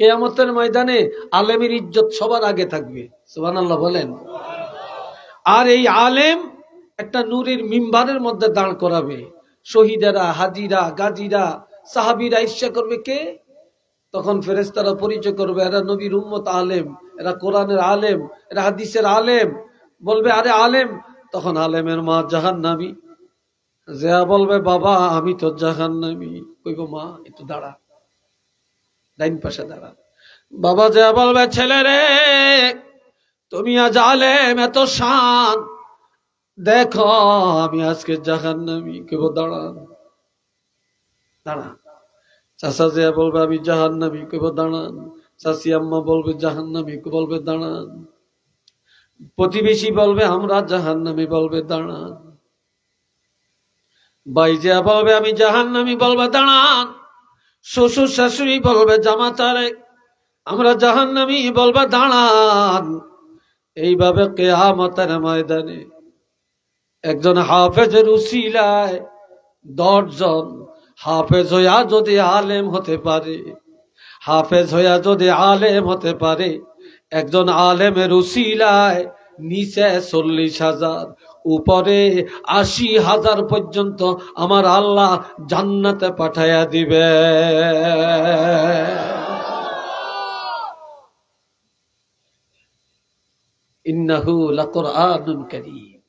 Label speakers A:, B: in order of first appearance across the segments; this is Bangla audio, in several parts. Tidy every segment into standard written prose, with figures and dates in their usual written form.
A: কিয়ামতের ময়দানে আলেমের ইজ্জত সবার আগে থাকবে, সুবহানাল্লাহ বলেন। আর এই আলেম একটা নূরের মিম্বারের মধ্যে দাঁড় করাবে, শহীদেরা, হাজিরা, গাজীরা, সাহাবীরা ইচ্ছা করবে কে? তখন ফেরেশতারা পরিচয় করবে, এরা নবীর উম্মত আলেম, এরা কোরআনের আলেম, এরা হাদিসের আলেম। বলবে আরে আলেম, তখন আলেমের মা জাহান্নামী। যা বলবে বাবা আমি তো জাহান্নামী, কইব মা একটু দাঁড়া, ডাইন পাশে দাঁড়া। বাবা যা বলবে ছেলে রে তুমি আজ আলেম, এত শান, দেখো আমি আজকে জাহান্নামী, কইব দাঁড়া দাঁড়া। চাচা যে বলবে আমি জাহান্নামী, কইব দাঁড়ান। চাচি আম্মা বলবে জাহান্নামী, বলবে দাঁড়ান। প্রতিবেশী বলবে আমরা জাহান্নামী, বলবে দাঁড়ান। ভাই যে বলবে আমি জাহান্নামী, বলবে দাঁড়ান। শ্বশুর শাশুড়ি বলবে জামাতারে আমরা জাহান্নামী, বলবে দাঁড়ান। এইভাবে কিয়ামতের ময়দানে একজন হাফেজের উসিলায় 10 জন হাফেজ হইয়া যদি আলেম হতে পারে, হাফেজ হইয়া যদি আলেম হতে পারে, একজন আলেমের উসিলায় নিচে 40,000, উপরে 80,000 পর্যন্ত আমার আল্লাহ জান্নাতে পাঠাইয়া দিবে। ইন্নাহু লাকুরআনুন কারীম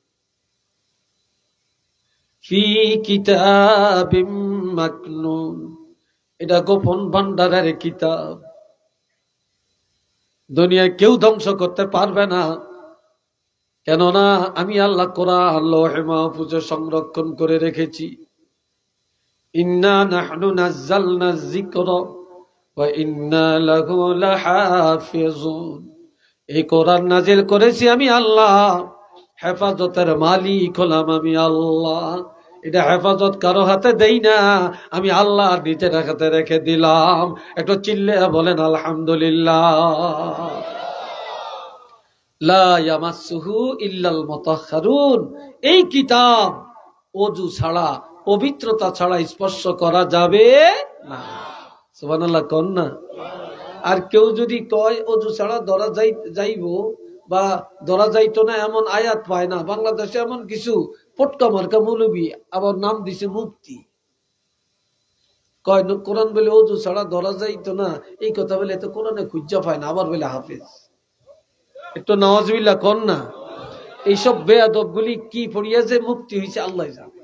A: ফি কিতাবিম মাকনুন, এটা গোপন ভান্ডারের কিতাব, দুনিয়ায় কেউ ধ্বংস করতে পারবে না। কেননা আমি আল্লাহ কোরআন লৌহে মাহফুজে সংরক্ষণ করে রেখেছি। ইন্না নাহনু নাযালনা যিকরা ওয়া ইন্না লাহু লাহাফিজুন, এই কোরআন নাজিল করেছি আমি আল্লাহ, হেফাজতের মালিক হলাম আমি আল্লাহ। এটা হেফাজত কারো হাতে দেই না, আমি আল্লাহর নিজের হাতে রেখে দিলাম। একটু চিল্লে বলেন আলহামদুলিল্লাহ। লা ইয়ামাসসুহু ইল্লাল মুতাহহারুন, এই কিতাব ওযু ছাড়া, পবিত্রতা ছাড়া স্পর্শ করা যাবে না। সুবহানাল্লাহ কোন না। আর কেউ যদি কয় ওযু ছাড়া ধরা যাইব বা ধরা যাইতো না, এমন আয়াত পায় না। বাংলাদেশে এমন কিছু পটকা মার্কা মৌলবী আবার নাম দিছে মুফতি, কয় কোরআন বলে ওযু ছাড়া ধরা যাইতো না, এই কথা বলে তো কোরআনে খুঁজা পায় না, আবার বলে হাফেজ। একটু নাউজুবিল্লাহ কোন না। এইসব বেয়াদব গুলি কি পড়িয়া যে মুফতি হয়েছে আল্লাহ জানে।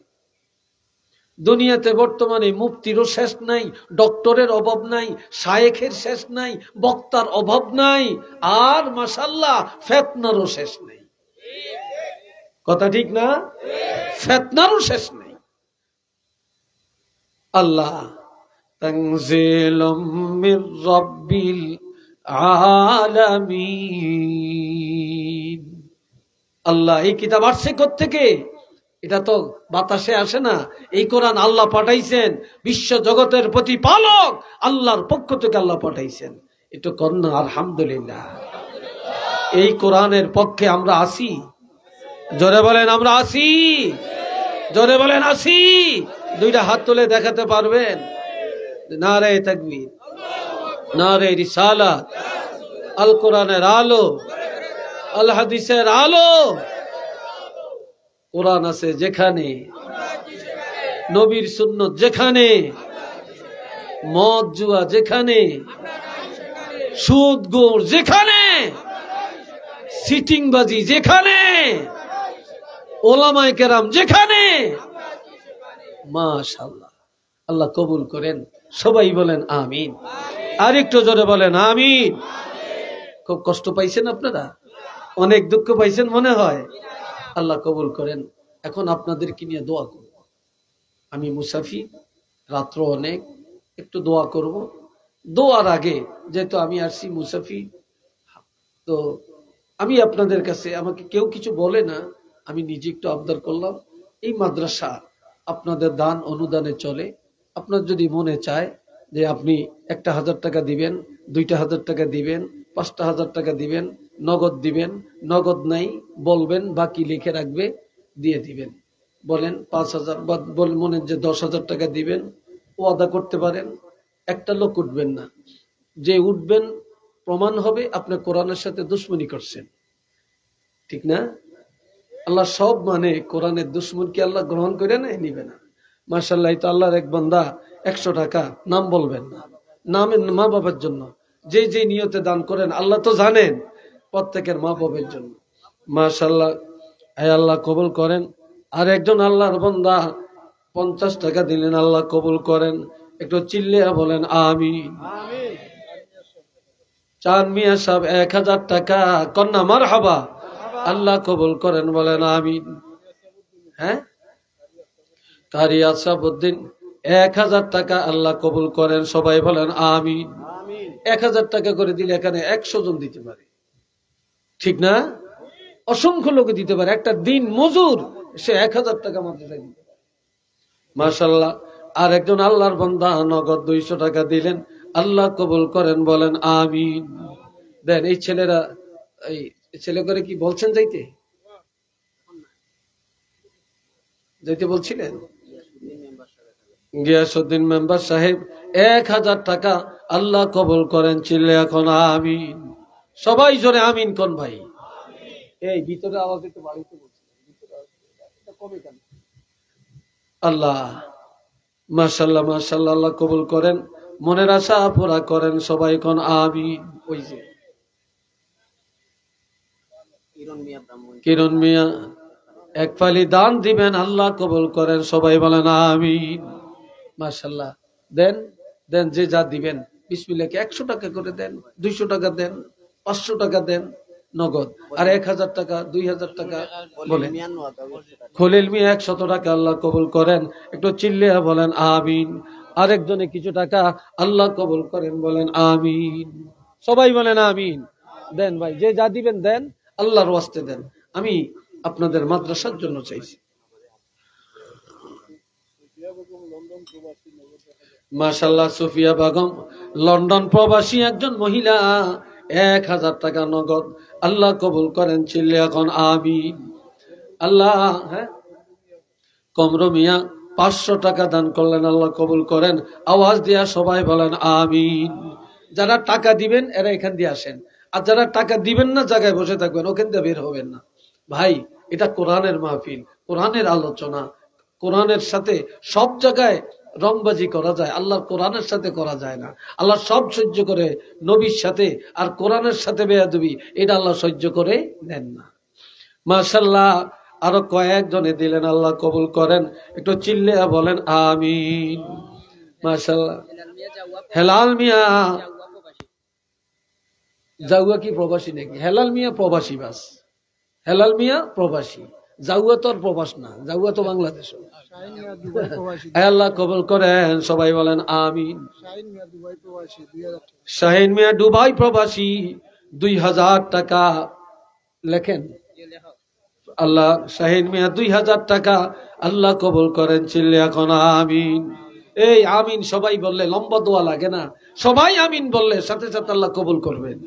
A: দুনিয়াতে বর্তমানে মুফতিরও শেষ নাই, ডক্টরের অভাব নাই, শায়েখের শেষ নাই, বক্তার অভাব নাই, আর মাশাআল্লাহ ফিতনারও শেষ নাই। কথা ঠিক না? ফিতনারও শেষ নাই। আল্লাহ তানজিলুম মির রাব্বিল আলামিন, আল্লাহ এই কিতাব আসছে কোত্থেকে? এটা তো বাতাসে আসে না। এই কোরআন আল্লাহ পাঠাইছেন, বিশ্ব জগতের প্রতিপালক আল্লাহর পক্ষ থেকে আল্লাহ পাঠাইছেন। একটু কন্যা আলহামদুলিল্লাহ। এই কোরআনের পক্ষে আমরা আসি, জোরে বলেন আমরা আসি, জোরে বলেন আসি। দুইটা হাত তুলে দেখাতে পারবেন? নারে তাকবীর, নারে রিসালাত, আল কোরআনের আলো, আল হাদিসের আলো। কোরআন আছে যেখানে, নবীর সুন্নত যেখানে, মদ জুয়া যেখানে, সুদ ঘুষ যেখানে, সিটিংবাজি যেখানে, ওলামায়ে কেরাম যেখানে, মাশাআল্লাহ। আল্লাহ কবুল করেন। সবাই বলেন আমিন। আর একটু জোরে বলেন আমিন। খুব কষ্ট পাইছেন আপনারা, অনেক দুঃখ পাইছেন মনে হয়। আল্লাহ কবুল করেন। এখন আপনাদেরকে নিয়ে দোয়া করব। আমি মুসাফির, রাত্র অনেক, একটু দোয়া করব। দোয়ার আগে যেহেতু আমি আসছি মুসাফির, তো আমি আপনাদের কাছে, আমাকে কেউ কিছু বলে না, আমি নিজে একটু আবদার করলাম। এই মাদ্রাসা আপনাদের দান অনুদানে চলে। আপনার যদি মনে চায় যে আপনি 1,000 টাকা দিবেন, 2,000 টাকা দিবেন, 5,000 টাকা দিবেন, নগদ দিবেন, নগদ নাই বলবেন, বাকি লিখে রাখবে, দিয়ে দিবেন। বলেন 5,000 বা মনে যে 10,000 টাকা দিবেন, ওয়াদা করতে পারেন। একটা লোক উঠবেন না, যে উঠবেন প্রমাণ হবে আপনি কোরআনের সাথে দুশ্মনী করছেন, ঠিক না? আল্লাহ সব মানে কোরআনের দুশ্মন কি আল্লাহ গ্রহণ করে নিবে না? মাশাআল্লাহ, তো আল্লাহর এক বান্দা 100 টাকা, নাম বলবেন না, নামের মা বাবার জন্য যে যে নিয়তে দান করেন আল্লাহ তো জানেন, প্রত্যেকের মা বাবার জন্য। মাশাআল্লাহ, আল্লাহ কবুল করেন। আর একজন আল্লাহর বান্দা 50 টাকা দিলেন, আল্লাহ কবুল করেন। একটু চিল্লিয়া বলেন আমিন। চাঁদ মিয়া সাহেব 1000 টাকা, কন্যা মারহাবা, আল্লাহ কবুল করেন, বলেন আমিন। হ্যাঁ, কারিয়া সাবউদ্দিন 1000 টাকা, আল্লাহ কবুল করেন, সবাই বলেন আমিন। 1000 টাকা করে দিলে এখানে 100 জন দিতে পারে, ঠিক না? অসংখ্য লোক দিতে পারে, একটা দিন মজুর সে 1000 টাকা মাদ্রাসায় দিতে পারে। মাশাআল্লাহ, আর একজন আল্লাহর বান্দা নগদ 200 টাকা দিলেন, আল্লাহ কবুল করেন, বলেন আমিন। দেন এই ছেলেরা, এই ছেলে করে কি বলছেন যাইতে যাইতে বলছিলেন? গিয়াসউদ্দিন মেম্বার সাহেব 1000 টাকা, আল্লাহ কবুল করেন, চিল্লে এখন আমিন। সবাই জোরে আমিন কোন ভাই। এই ভিতরে আওয়াজ একটু বাড়িতে বলছিলেন, কমে কেন? আল্লাহ মাশাআল্লাহ মাশাআল্লাহ, আল্লাহ কবুল করেন, মনের আশা পুরা করেন, সবাই কোন আমিন। ওই যে কিরণ মিয়া 1 ফালি দান দিবেন, আল্লাহ কবুল করেন, সবাই বলেন আমিন। মাশাআল্লাহ, দেন দেন, যে যা দিবেন বিসমিল্লাহ, 100 টাকা করে দেন, 200 টাকা দেন, 500 টাকা দেন নগদ, আর 1000 টাকা, 2000 টাকা বলেন। খলিল মিয়া 100 টাকা, আল্লাহ কবুল করেন, একটু চিল্লিয়া বলেন আমিন। আরেকজনে কিছু টাকা, আল্লাহ কবুল করেন, বলেন আমিন। সবাই বলেন আমিন। দেন ভাই, যে যা দিবেন দেন, আল্লাহর ওয়াস্তে দেন, আমি আপনাদের মাদ্রাসার জন্য চাইছি। মাশাআল্লাহ, সুফিয়া বেগম লন্ডন প্রবাসী একজন মহিলা, 1000 টাকা নগদ, আল্লাহ কবুল করেন, চিল্লে এখন আমিন। আল্লাহ, হ্যাঁ, কমরু মিয়া 500 টাকা দান করলেন, আল্লাহ কবুল করেন, আওয়াজ দিয়া সবাই বলেন আমিন। যারা টাকা দিবেন এরা এখান দিয়ে আসেন, আর যারা টাকা দিবেন না জায়গায় বসে থাকবেন, ওখান দিয়ে বের হবেন না ভাই। এটা কোরআনের মাহফিল, কোরআনের আলোচনা, কোরআনের সাথে সব জায়গায় রংবাজি করা যায়, আল্লাহর কোরআনের সাথে করা যায় না। আল্লাহ সব সহ্য করে, নবীর সাথে আর কোরআনের সাথে বেয়াদবি এটা আল্লাহ সহ্য করে নেন না। মাশাআল্লাহ, আরো কয়েকজনে দিলেন, আল্লাহ কবুল করেন, একটু চিল্লে বলেন আমিন। মাশাআল্লাহ, হেলাল মিয়া, জাউয়া কি প্রবাসী নাকি? হেলাল মিয়া প্রবাসী, বাস হেলাল মিয়া প্রবাসী, জাউয়া তো আর প্রবাস না, জাউয়া তো বাংলাদেশ। আল্লাহ কবুল করেন, সবাই বলেন আমিন। শাহিন মিয়া দুবাই প্রবাসী 2000 টাকা লেখেন, আল্লাহ শাহিন মিয়া 2000 টাকা, আল্লাহ কবুল করেন, চিল্লে এখন আমিন। এই আমিন সবাই বললে লম্বা দোয়া লাগে না, সবাই আমিন বললে সাথে সাথে আল্লাহ কবুল করবেন।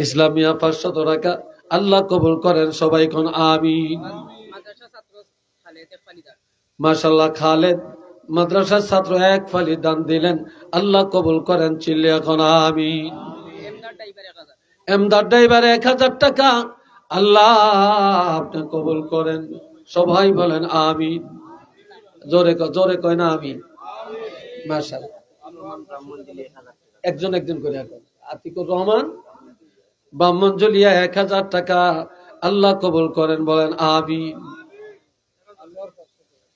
A: ইসলামিয়া 500 টাকা, আল্লাহ কবুল করেন, সবাই কোন আমিন। মাশাআল্লাহ, খালেদ মাদ্রাসার ছাত্র 1 ফালি দান দিলেন, আল্লাহ কবুল করেন, চিল্লে এখন আমিন। এমদাদ ড্রাইভার 1000 টাকা, আল্লাহ আপনি কবুল করেন, সবাই বলেন আমিন। জোরে জোরে কয় না আমিন। মাশাআল্লাহ, একজন একজন করে এখন। আতিকুর রহমান ব্রাহ্মণজলিয়া 1000 টাকা, আল্লাহ কবুল করেন, বলেন আমিন।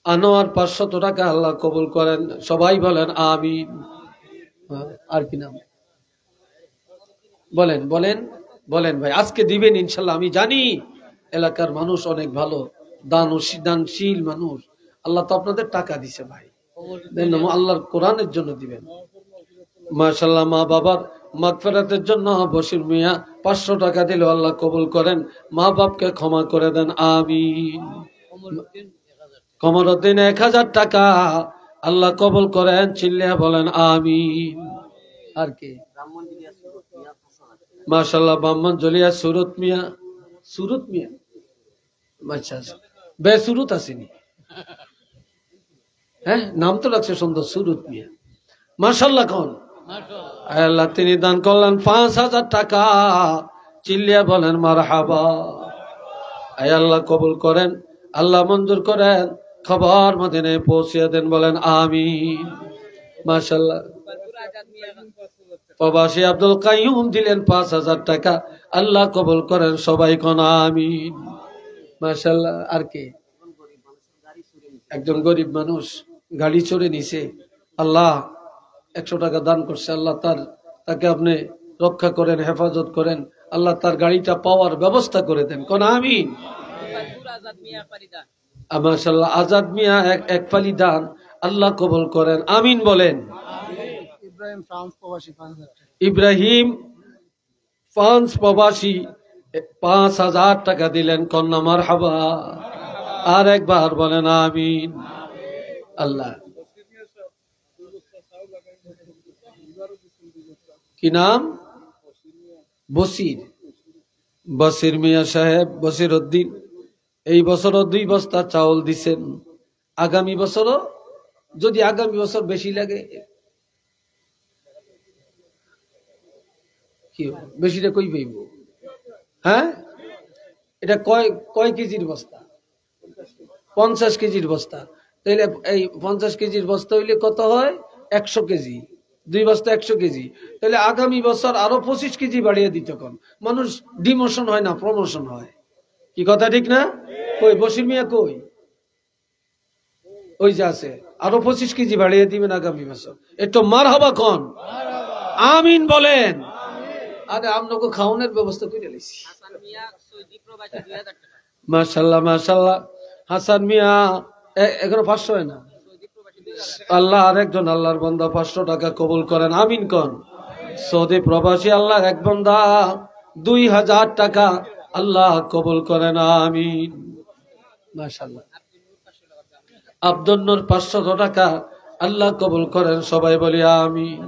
A: আনোয়ার 500 টাকা, আল্লাহ কবুল করেন, সবাই বলেন আমিন। আর কি নাম বলেন বলেন বলেন ভাই, আজকে দিবেন ইনশাল্লাহ। আমি জানি এলাকার মানুষ অনেক ভালো, দানশীল মানুষ, আল্লাহ তো আপনাদের টাকা দিছে ভাই, আল্লাহর কোরআনের জন্য দিবেন। মাশাআল্লাহ, মা বাবার মাগফিরাতের জন্য বশির মিয়া 500 টাকা দিল, আল্লাহ কবুল করেন, মা বাপকে ক্ষমা করে দেন আমিন। কমরউদ্দিন 1000 টাকা, আল্লাহ কবুল করেন, চিল্লিয়া বলেন আমিন। আর কি? মাশাআল্লাহ, ব্রাহ্মণজলিয়া সুরত মিয়া, সুরত মিয়া, আচ্ছা বেসুরত আসেনি, হ্যাঁ নাম তো লাগছে সুন্দর, সুরত মিয়া, মাশাআল্লাহ। কোন আল্লাহ তিনি দান করলেন 5,000 টাকা। চিল্লিয়া বলেন মারহাবা। আল্লাহ কবুল করেন, আল্লাহ মঞ্জুর করেন, খবর মদিনায় পৌঁছিয়ে দেন, বলেন আমিন। মাশাআল্লাহ। প্রবাসী আব্দুল কাইয়ুম দিলেন 5,000 টাকা, আল্লাহ কবুল করেন, সবাই কোন আমিন। মাশাআল্লাহ। আর কি? একজন গরিব মানুষ গাড়ি চড়ে নিছে, আল্লাহ 100 টাকা দান করছে, আল্লাহ তাকে আপনি রক্ষা করেন, হেফাজত করেন, আল্লাহ তার গাড়িটা পাওয়ার ব্যবস্থা করে দেন, কোন আমিন। মাশাআল্লাহ। আজাদ মিয়া এক ফালি দান, আল্লাহ কবুল করেন, আমিন বলেন। ইব্রাহিম ফ্রান্স প্রবাসী 5,000 টাকা দিলেন, কন্যা মারহাবা। আর একবার বলেন আমিন। আল্লাহ কি নাম? বসির মিয়া সাহেব, বসির উদ্দিন। এই বছরও 2 বস্তা চাউল দিছেন, আগামী বছরও যদি আগামী বছর বেশি লাগে, কি বেশিটা কই পাইব? হ্যাঁ, এটা কয় কেজির বস্তা? 50 কেজির বস্তা। তাইলে এই 50 কেজির বস্তা হইলে কত হয়? 100 কেজি। 2 বস্তা 100 কেজি। তাহলে আগামী বছর আরো 25 কেজি বাড়িয়ে দিতে কোন মানুষ ডিমোশন হয় না, প্রমোশন হয়। কি কথা ঠিক না? কই বসির মিয়া কই? ওই যে আছে, আরো 25 কেজি বাড়িয়ে দিবেন আগামী বছর। একটু মারহাবা কোন, আমিন বলেন। আরে আপনাকে খাওয়ানোর ব্যবস্থা করে লাইছি। মাশাআল্লাহ মাশাআল্লাহ। হাসান মিয়া এখনো 500 হয় না? আল্লাহ আরেকজন আল্লাহর বান্দা 500 টাকা কবুল করেন, আমিন কোন। সৌদি প্রবাসী আল্লাহর এক বান্দা 2,000 টাকা, আল্লাহ কবুল করেন, আমিন। মাশাআল্লাহ। আব্দুল নূর 500 টাকা, আল্লাহ কবুল করেন, সবাই বলি আমিন।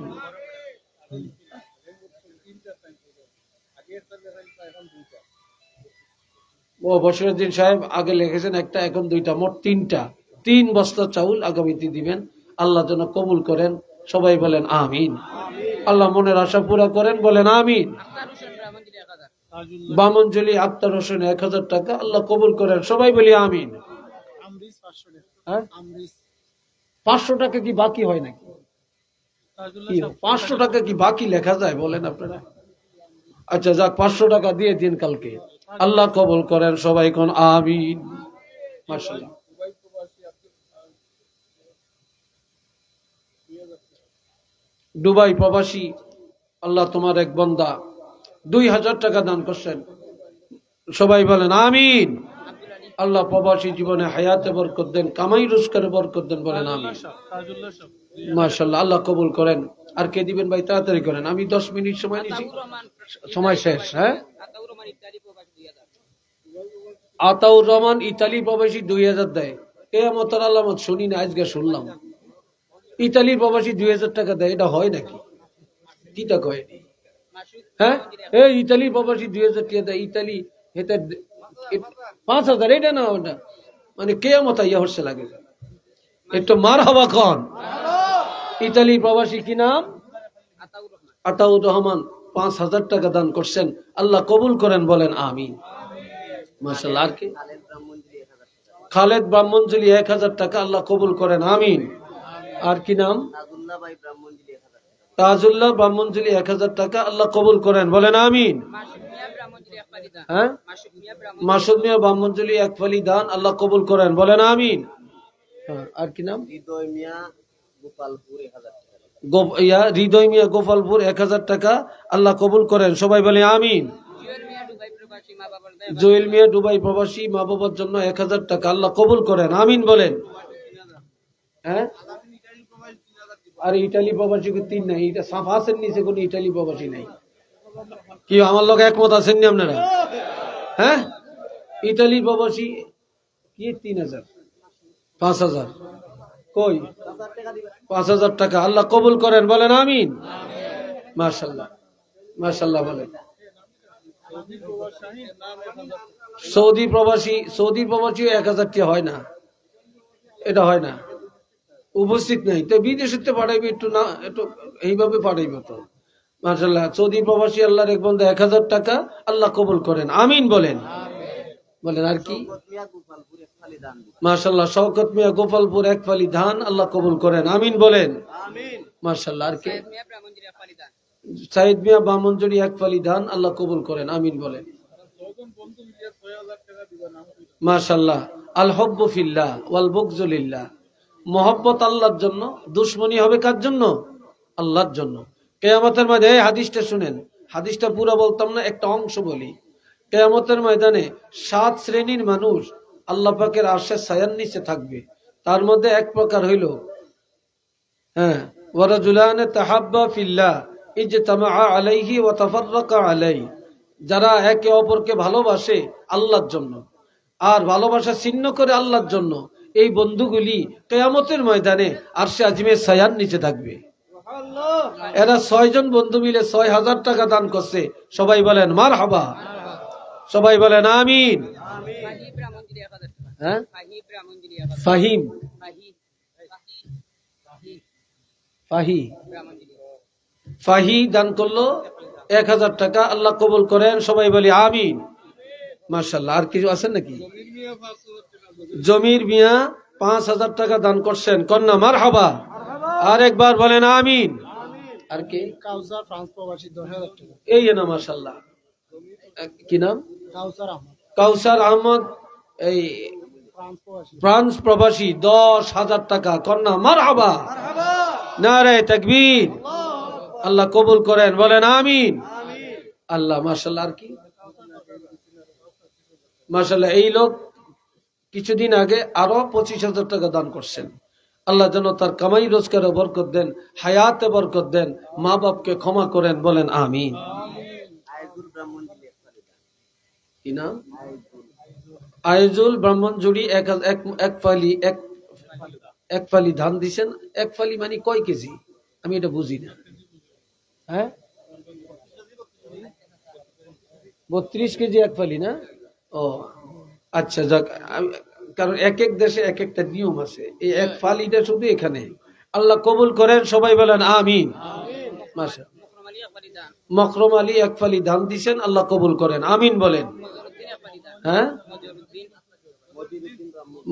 A: ও বশিরউদ্দিন সাহেব আগে লিখেছেন একটা, এখন 2টা, মোট 3টা। 3 বস্তা চাউল আগামীতে দিবেন, আল্লাহ যেন কবুল করেন, সবাই বলেন আমিন। আল্লাহ মনের আশা পুরা করেন, বলেন আমিন। বামনজলি আক্তার হোসেন 1,000 টাকা, আল্লাহ কবুল করেন, সবাই বলি আমিন। 500 টাকা কি বাকি হয় নাকি? 500 টাকা কি বাকি লেখা যায় বলেন আপনারা? আচ্ছা যাক, 500 টাকা দিয়ে দিন কালকে, আল্লাহ কবুল করেন, সবাই কোন আমিন। মাশাআল্লাহ। দুবাই প্রবাসী আল্লাহ তোমার এক বান্দা 2,000 টাকা দান করছেন, সবাই বলেন আমিন। আল্লাহ প্রবাসী জীবনে হায়াতে বরকত দেন, কামাই রোজগারে বরকত দেন, বলেন আমিন। মাশাআল্লাহ, আল্লাহ কবুল করেন। আর কে দিবেন ভাই? তাড়াতাড়ি করেন, আমি 10 মিনিট সময় নিয়েছি, সময় শেষ। হ্যাঁ, আতাউর রহমান ইতালি প্রবাসী 2,000 দেয়। কিয়ামতের আলামত শুনি না, আজকে শুনলাম। ইতালি প্রবাসী 2,000 টাকা দেয়, এটা হয় নাকি? কিটা কয়? হ্যাঁ, এই ইতালি প্রবাসী 2,000 টাকা দেয়। ইতালি এটা 5,000, এটা না ওটা, মানে কিয়ামত আইয়া হচ্ছে লাগে। একটু মারহাবা কোন। ইতালি প্রবাসী কি নাম? আতাউর রহমান 5,000 টাকা দান করছেন, আল্লাহ কবুল করেন, বলেন আমিন। মাশাআল্লাহ। আর কি? খালেদ ব্রাহ্মণজলি 1,000 টাকা, আল্লাহ কবুল করেন, আমিন। আর কি নাম? তাজুল্লাহ ব্রাহ্মণজলি 1,000 টাকা, আল্লাহ কবুল করেন, বলেন আমিন। হ্যাঁ, মাসুদ মিয়া ব্রাহ্মণজলি 1 ফালি দান, আল্লাহ কবুল করেন, বলেন আমিন। আর কি নাম? হৃদয় মিয়া গোপালপুর 1,000 টাকা, আল্লাহ কবুল করেন, সবাই বলে আমিন। জুয়েল মিয়া দুবাই প্রবাসী, মা বাবার জন্য 1,000 টাকা, আল্লাহ কবুল করেন, আমিন বলেন। হ্যাঁ, আর ইটালি প্রবাসী 3 নাই, এটা সাফাসের নিচে কোন ইটালি প্রবাসী নাই। কি আমার লোক একমত আছেন নি আপনারা? হ্যাঁ, ইটালি প্রবাসী কি 3,000, 5,000 কই? 5,000 টাকা, আল্লাহ কবুল করেন, বলেন আমিন। মাশাআল্লাহ মাশাআল্লাহ বলেন। সৌদি প্রবাসী 1,000 টাকা হয় না, এটা হয় না। উপস্থিত নাই, তো বিদেশে পাঠাইবে একটু না, একটু এইভাবে পাঠাইবে তো। মাশাআল্লাহ, সৌদি প্রবাসী আল্লাহর এক বন্ধু 1000 টাকা আল্লাহ কবুল করেন, আমিন বলেন। বলেন আর কি? মাশাআল্লাহ, শওকত মিয়া গোপালপুর এক ফালি ধান আল্লাহ কবুল করেন, আমিন বলেন। মাশাআল্লাহ, আর কি? সাইদ মিয়া বামনজুরি এক ফালি ধান আল্লাহ কবুল করেন, আমিন বলেন। মাশাআল্লাহ, আল হুব্বু ফিল্লাহ ওয়াল বুগযু লিল্লাহ, মহব্বত আল্লাহর জন্য, দুশমনী হবে কার জন্য? আল্লাহর জন্য। কিয়ামতের ময়দানে, এই হাদিসটা শুনেন, হাদিসটা পুরো বলতাম না, একটা অংশ বলি। কিয়ামতের ময়দানে 7 শ্রেণীর মানুষ আল্লাহ পাকের আরশের ছায়ার নিচে থাকবে। তার মধ্যে এক প্রকার হইল, হ্যাঁ, ওয়ারাজুলানে তাহাব্বা ফিল্লাহ ইজতামা আলাইহি ওয়া তাফাররাকা আলাইহি, যারা একে অপরকে ভালোবাসে আল্লাহর জন্য আর ভালোবাসা ছিন্ন করে আল্লাহর জন্য, এই বন্ধুগুলি কিয়ামতের ময়দানে আরশে আজিমের ছায়ার নিচে থাকবে। এরা 6 জন বন্ধু মিলে 6000 টাকা দান করছে, সবাই বলেন মারহাবা, সবাই বলেন আমিন। হ্যাঁ, ফাহিম, ফাহি দান করলো 1000 টাকা, আল্লাহ কবুল করেন, সবাই বলি আমিন। মাশাআল্লাহ, আর কিছু আছেন নাকি? জমির মিয়া 5000 টাকা দান করছেন, কন্যা মারহাবা, আর একবার বলেন আমিন। আর কি? কাউসার ফ্রান্স প্রবাসী 10000 টাকা, এই না মাশাআল্লাহ, কি নাম? কাউসার আহমদ, এই ফ্রান্স প্রবাসী 10000 টাকা, কন্যা মারহাবা, নারে তাকবীর, আল্লাহ কবুল করেন, বলেন আমিন। আল্লাহ, মাশাআল্লাহ, আর কি? মাশাআল্লাহ, এই লোক কিছুদিন আগে আরো 25000 টাকা দান করছেন। আল্লাহ যেন তার কামাই রোজগারে বরকত দেন, হায়াতে বরকত দেন, মা বাপকে ক্ষমা করেন, বলেন আমিন। কি নাম? আইজুল ব্রাহ্মণজুড়ি এক ফালি ধান দিছেন। এক ফালি মানে কয় কেজি আমি এটা বুঝি না। হ্যাঁ, 32 কেজি এক ফালি না? ও আচ্ছা, যাক, কারণ এক এক দেশে এক একটা নিয়ম আছে, এই এক ফালিটা শুধু এখানে। আল্লাহ কবুল করেন, সবাই বলেন আমিন। মকরম আলী এক ফালি ধান দিছেন, আল্লাহ কবুল করেন, আমিন বলেন। হ্যাঁ,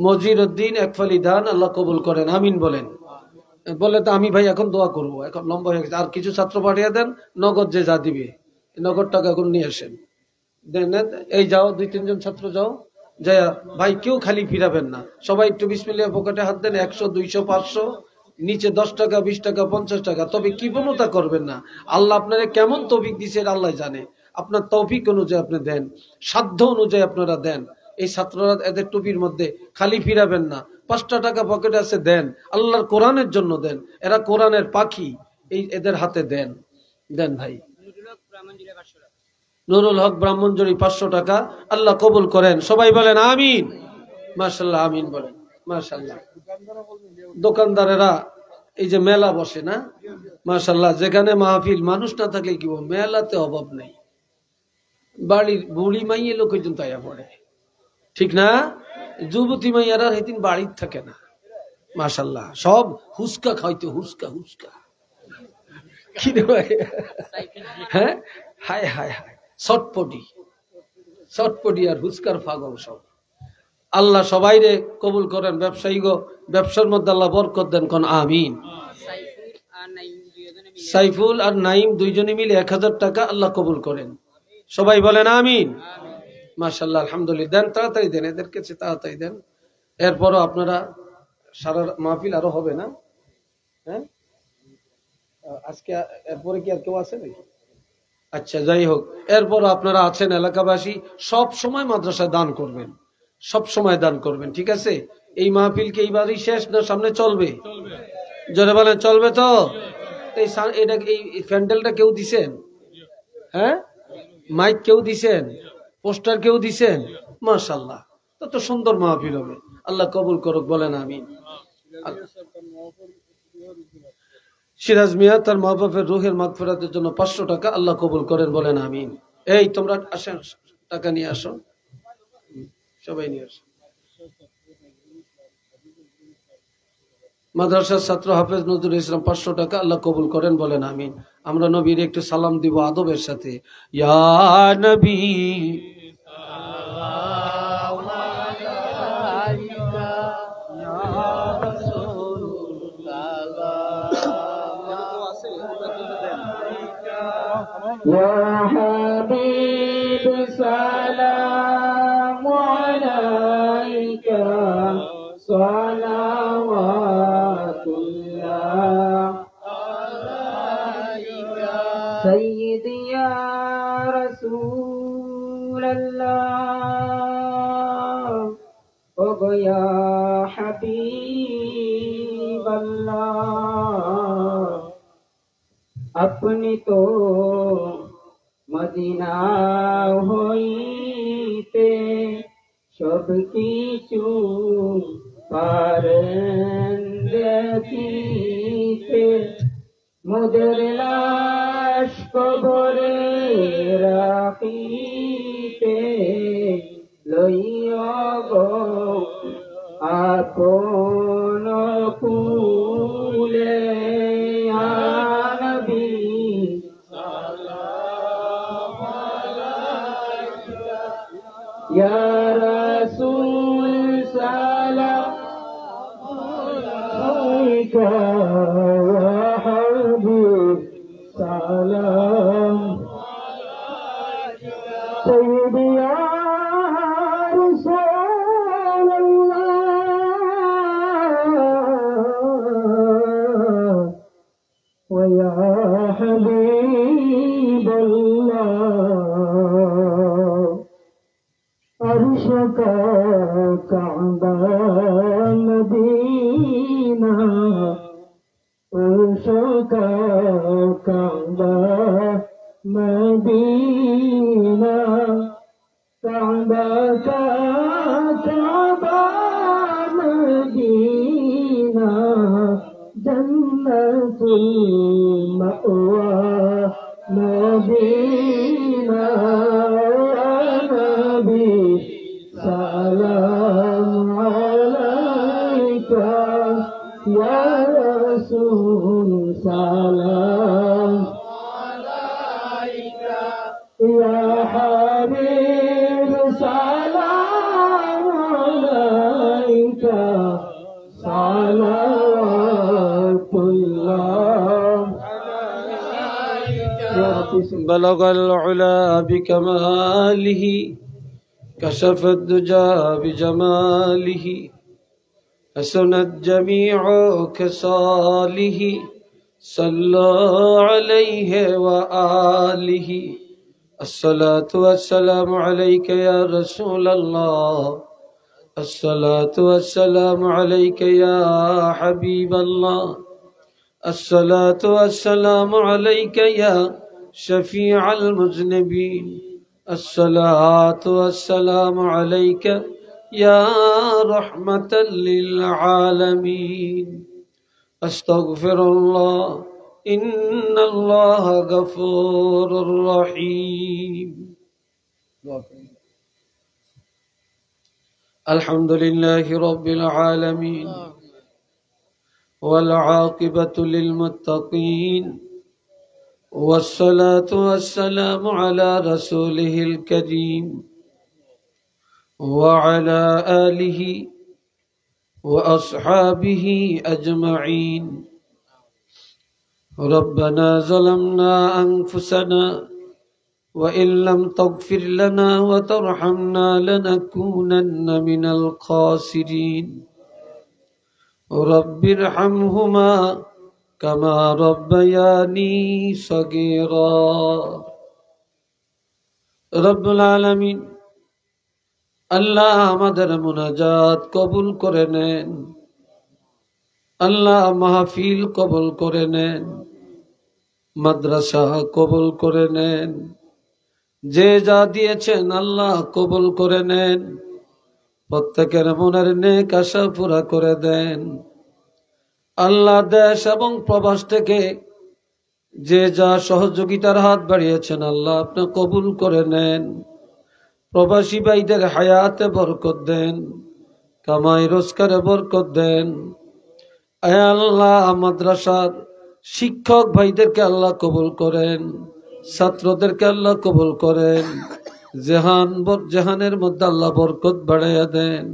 A: মজির উদ্দিন এক ফালি ধান, আল্লাহ কবুল করেন, আমিন বলেন। বলে তো আমি ভাই এখন দোয়া করবো, এখন লম্বা হয়ে গেছে, আর কিছু ছাত্র পাঠিয়ে দেন, নগদ যে যা দিবে নগদ টাকা এখন নিয়ে আসেন, এই যাও 2-3 জন ছাত্র যাও, যাই ভাই কেউ খালি ফিরাবেন না, সবাই একটু বিসমিল্লাহ পকেটে হাত দেন, 100, 200, 500, নিচে 10 টাকা, 20 টাকা, 50 টাকা, তবে কৃপণতা করবেন না। আল্লাহ আপনারা কেমন তৌফিক দিছে আল্লাহ জানে, আপনার তৌফিক অনুযায়ী আপনি দেন, সাধ্য অনুযায়ী আপনারা দেন। এই ছাত্ররা এদের টুপির মধ্যে খালি ফিরাবেন না, 5টা টাকা পকেটে আছে দেন, আল্লাহর কোরআনের জন্য দেন, এরা কোরআনের পাখি, এই এদের হাতে দেন, দেন ভাই। নুরুল হক ব্রাহ্মণজুড়ি 500 টাকা, আল্লাহ কবুল করেন, সবাই বলেন আমিন। মাশাআল্লাহ, আমিন বলেন। মাশাআল্লাহ, দোকানদারেরা এই যে মেলা বসে না, মাশাআল্লাহ, যেখানে মাহফিল মানুষ না থাকে কি মেলাতে অভাব নেই, বাড়ির বুড়ি মাইয়ে লোক পর্যন্ত আয়া পড়ে, ঠিক না? যুবতী মাইয়ারা সেদিন বাড়ির থাকে না, মাশাআল্লাহ, সব হুস্কা খাইতে, হুস্কা হুস্কা কি রে ভাই? হ্যাঁ, হায় হায় হায়, চটপটি আর হুস্কার পাগল সব। আল্লাহ সবাই রে কবুল করেন, ব্যবসায়ী গো, ব্যবসার মধ্যে আল্লাহ বরকত দেন, কোন আমিন। সাইফুল আর নাইম 2 জনে মিলে 1000 টাকা, আল্লাহ কবুল করেন, সবাই বলেন আমিন। মাশাআল্লাহ, আলহামদুলিল্লাহ, দেন, তাড়াতাড়ি দেন, এদের কাছে তাড়াতাড়ি দেন। এরপরও আপনারা সারা মাহফিল আরো হবে না? হ্যাঁ, আজকে এরপরে কি আর কেউ আছে নাকি? আচ্ছা, যাই হোক, এরপরও আপনারা আছেন এলাকাবাসী, সব সময় মাদ্রাসায় দান করবেন, সব সময় দান করবেন, ঠিক আছে? এই মাহফিল কি এইবারই শেষ না সামনে চলবে? জোরে বলেন, চলবে তো? এটা এই প্যান্ডেলটা কেউ দিছেন? হ্যাঁ, মাইক কেউ দিছেন? পোস্টার কেউ দিছেন? মাশাআল্লাহ, তত সুন্দর মাহফিল হবে, আল্লাহ কবুল করুক, বলেন আমিন। সিরাজ মিয়া তার মা বাপের রুহের মাগফিরাতের জন্য 500 টাকা, আল্লাহ কবুল করেন, বলেন আমিন। এই তোমরা আসেন, টাকা নিয়ে আসো, সবাই নিয়ে আসো। মাদ্রাসার ছাত্র হাফেজ নজরুল ইসলাম 500 টাকা, আল্লাহ কবুল করেন, বলেন আমিন। আমরা নবীর একটু সালাম দিব আদবের সাথে। ইয়া নবী
B: يا حبيب سلام عليك صلوات الله عليك سيدي يا رسول الله ويا حبيب الله अपनी तो मदीना হইতে সব কিছু পারেন দেখিতে মোদের লাশ কবরে রাখিতে লইয়া গো আপন কুলে يا رسول سلام عليك يا حبيب سلام سيدي يا رسول الله ويا حبيب الله عرش کا کعبہ مدینہ عرش کا کعبہ مدینہ کعبہ کا کعبہ مدینہ جنت المأوى مدینہ سلام عليك يا رسول سلام عليك يا حبيب سلام عليك صلوات الله عليك
A: بلغ العلا بكماله كشف الدجى بجماله حسنت جميع خصاله صلى عليه وآله الصلاة والسلام عليك يا رسول الله الصلاة والسلام عليك يا حبيب الله الصلاة والسلام عليك يا شفيع المذنبين الصلاة والسلام عليك يا رحمة للعالمين أستغفر الله إن الله غفور رحيم الحمد لله رب العالمين والعاقبة للمتقين والصلاة والسلام على رسوله الكريم وعلى آله وأصحابه أجمعين ربنا ظلمنا أنفسنا وإن لم تغفر لنا وترحمنا لنكونن من الخاسرين رب ارحمهما كما ربياني صغيرا رب العالمين আল্লাহ আমাদের মুনাজাত কবুল করে নেন, আল্লাহ মাহফিল কবুল করে নেন, মাদ্রাসা কবুল করে নেন, যে যা দিয়েছেন আল্লাহ কবুল করে নেন, প্রত্যেকের মনের নেক আশা পুরা করে দেন। আল্লাহ দেশ এবং প্রবাস থেকে যে যা সহযোগিতার হাত বাড়িয়েছেন আল্লাহ আপনি কবুল করে নেন। প্রবাসী ভাইদের হায়াতে বরকত দেন, কামাই রোজগারে বরকত দেন। আয় আল্লাহ মাদ্রাসার শিক্ষক ভাইদেরকে আল্লাহ কবুল করেন, ছাত্রদেরকে আল্লাহ কবুল করেন, জেহানের মধ্যে আল্লাহ বরকত বাড়াইয়া দেন,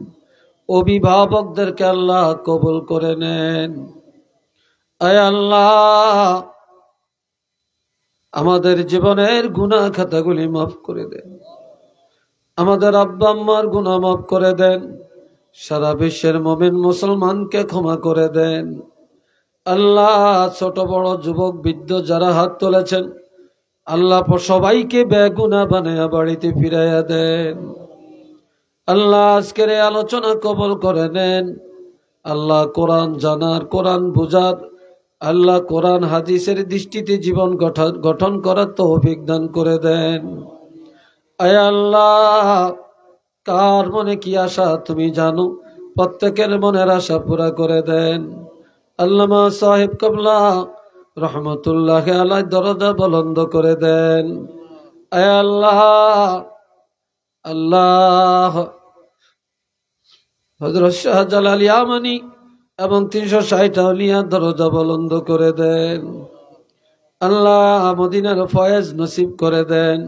A: অভিভাবকদেরকে আল্লাহ কবুল করে নেন। আয় আল্লাহ আমাদের জীবনের গুনাহ খাতাগুলি মাফ করে দেন, আমাদের আব্বা আম্মার গুনাহ মাফ করে দেন, সারা বিশ্বের মুমিন মুসলমানকে ক্ষমা করে দেন। আল্লাহ ছোট বড় যুবক বৃদ্ধ যারা হাত তুলেছেন আল্লাহ সবাইকে বেগুনাহ বানায়া বাড়িতে ফিরাইয়া দেন। আল্লাহ আজকের এই আলোচনা কবুল করে নেন। আল্লাহ কোরআন জানার, কোরআন বুঝার, আল্লাহ কোরআন হাদিসের দৃষ্টিতে জীবন গঠন করার তৌফিক দান করে দেন। আয় আল্লাহ কার মনে কি আশা তুমি জানো, প্রত্যেকের মনের আশা পুরা করে দেন। আল্লামা সাহেব কাবলা রহমতুল্লাহ আলাইহি দরজা বুলন্দ করে দেন। আয় আল্লাহ আল্লাহ হযরত শাহজালাল ইয়ামানি এবং 360 আউলিয়া দরজা বুলন্দ করে দেন। আল্লাহ মদিনার ফয়েজ নসিব করে দেন।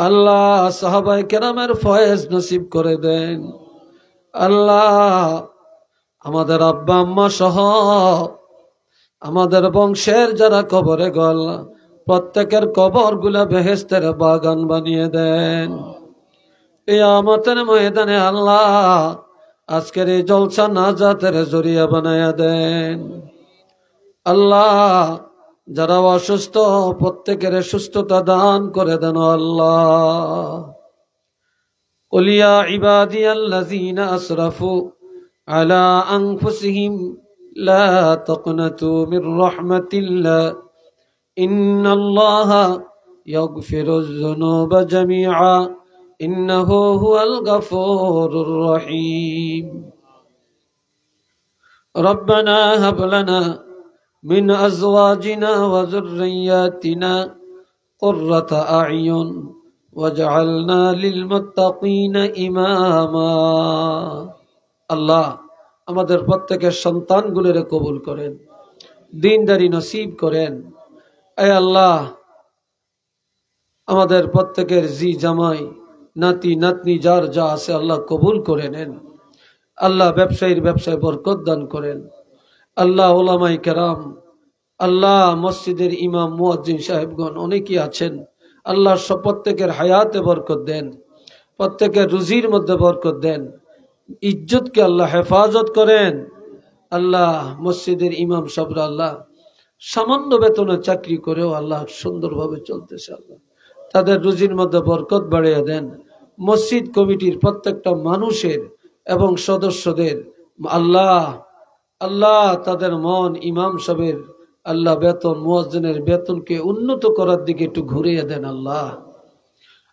A: আল্লাহ সাহাবায়ে কেরামের ফয়েজ নসিব করে দেন। আল্লাহ আমাদের আব্বা আম্মা সহ আমাদের বংশের যারা কবরে গেল প্রত্যেকের কবর গুলা বেহেশতের বাগান বানিয়ে দেন। কিয়ামতের ময়দানে আল্লাহ আজকের এই জলসা নাজাতের জরিয়া বানায়া দেন। আল্লাহ যারা অসুস্থ প্রত্যেকের সুস্থতা দান করে দেন। আল্লাহ কুল ইয়া ইবাদিয়াল্লাযীনা আসরাফু আলা আনফুসিহিম লা তাকনাতু মির রাহমাতিল্লাহ ইন্নাল্লাহা ইয়াগফিরুয যুনুবা জামিআ ইন্নাহু হুয়াল গফুরুর রহিম। রব্বানা হাব লানা মিন আজওয়াজিনা ওয়া যুররিয়াতিনা কুররাতা আ'য়ুন ওয়াজআলনা লিল মুত্তাকিনা ইমামা। আল্লাহ আমাদের প্রত্যেকের সন্তানগুলোরে কবুল করেন, দ্বীনদারি নসিব করেন। এ আল্লাহ আমাদের প্রত্যেকের জি জামাই নাতি নাতনি যার যা আছে আল্লাহ কবুল করে নেন। আল্লাহ ব্যবসায়ীর ব্যবসায় বরকত দান করেন। আল্লাহ উলামায়ে কেরাম, আল্লাহ মসজিদের ইমাম মুয়াজ্জিন সাহেবগণ অনেকেই আছেন, আল্লাহ সব প্রত্যেকের হায়াতে বরকত দেন, প্রত্যেকের রুজির মধ্যে বরকত দেন, ইজ্জতকে আল্লাহ হেফাজত করেন। আল্লাহ মসজিদের ইমাম সাহেবরা আল্লাহ সামান্য বেতনে চাকরি করেও আল্লাহ সুন্দরভাবে চলতেছে, আল্লাহ তাদের রুজির মধ্যে বরকত বাড়িয়ে দেন। মসজিদ কমিটির প্রত্যেকটা মানুষের এবং সদস্যদের আল্লাহ আল্লাহ তাদের মন ইমাম সাহেবের আল্লাহ বেতন মুয়াজ্জিনের বেতনকে উন্নত করার দিকে একটু ঘুরিয়ে দেন। আল্লাহ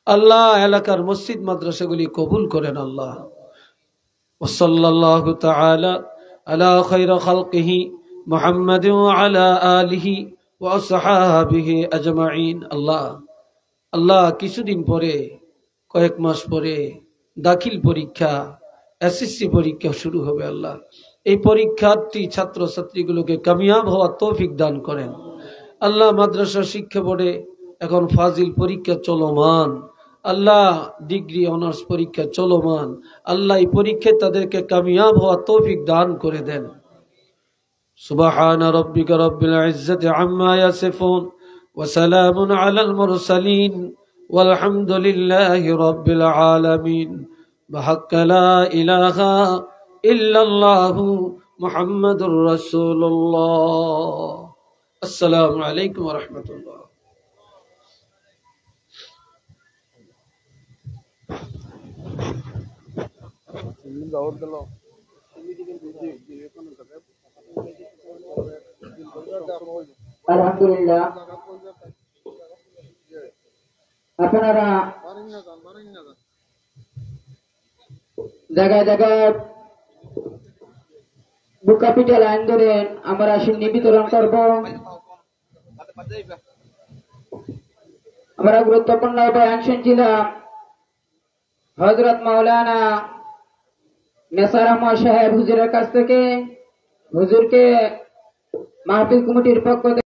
A: আল্লাহ এলাকার মসজিদ মাদ্রাসাগুলি কবুল করেন। আল্লাহ ওয়াসাল্লাল্লাহু তাআলা আলা খায়রি খালকিহি মুহাম্মাদিন ওয়া আলা আলিহি ওয়া আসহাবিহি আজমাইন। আল্লাহ আল্লাহ কিছুদিন পরে, কয়েক মাস পরে দাখিল পরীক্ষা, এসএসসি পরীক্ষা শুরু হবে। আল্লাহ এই পরীক্ষার্থী ছাত্র ছাত্রীগুলোকে কামিয়াব হওয়ার তৌফিক দান করেন। আল্লাহ মাদ্রাসা শিক্ষা বোর্ডে এখন ফাজিল পরীক্ষা চলমান, আল্লাহ ডিগ্রি অনার্স পরীক্ষা চলমান, আল্লাহ এই পরীক্ষায় তাদেরকে কামিয়াব হওয়ার তৌফিক দান করে দেন। সুবহান রাব্বিকা রাব্বিল ইজ্জাতি আম্মা ইয়াসিফুন ওয়া সালামুন আলাল মুরসালিন ওয়ালহামদুলিল্লাহি রাব্বিল আলামিন। বিহাক্কি লা ইলাহা ইল্লাল্লাহু মুহাম্মাদুর রাসূলুল্লাহ। আসসালামু আলাইকুম ওয়া রাহমাতুল্লাহ।
B: আলহামদুলিল্লাহ আপনারা জায়গায় জায়গায় বুকা পিঠে লাইন ধরেন, আমরা সিন্নি বিতরণ করব। আমরা গুরুত্বপূর্ণ বয়ান শুনছিলাম হযরত মাওলানা নেসার আহমদ সাহেব হুজুরের কাছ থেকে। হুজুরকে মাহফিল কমিটির পক্ষ থেকে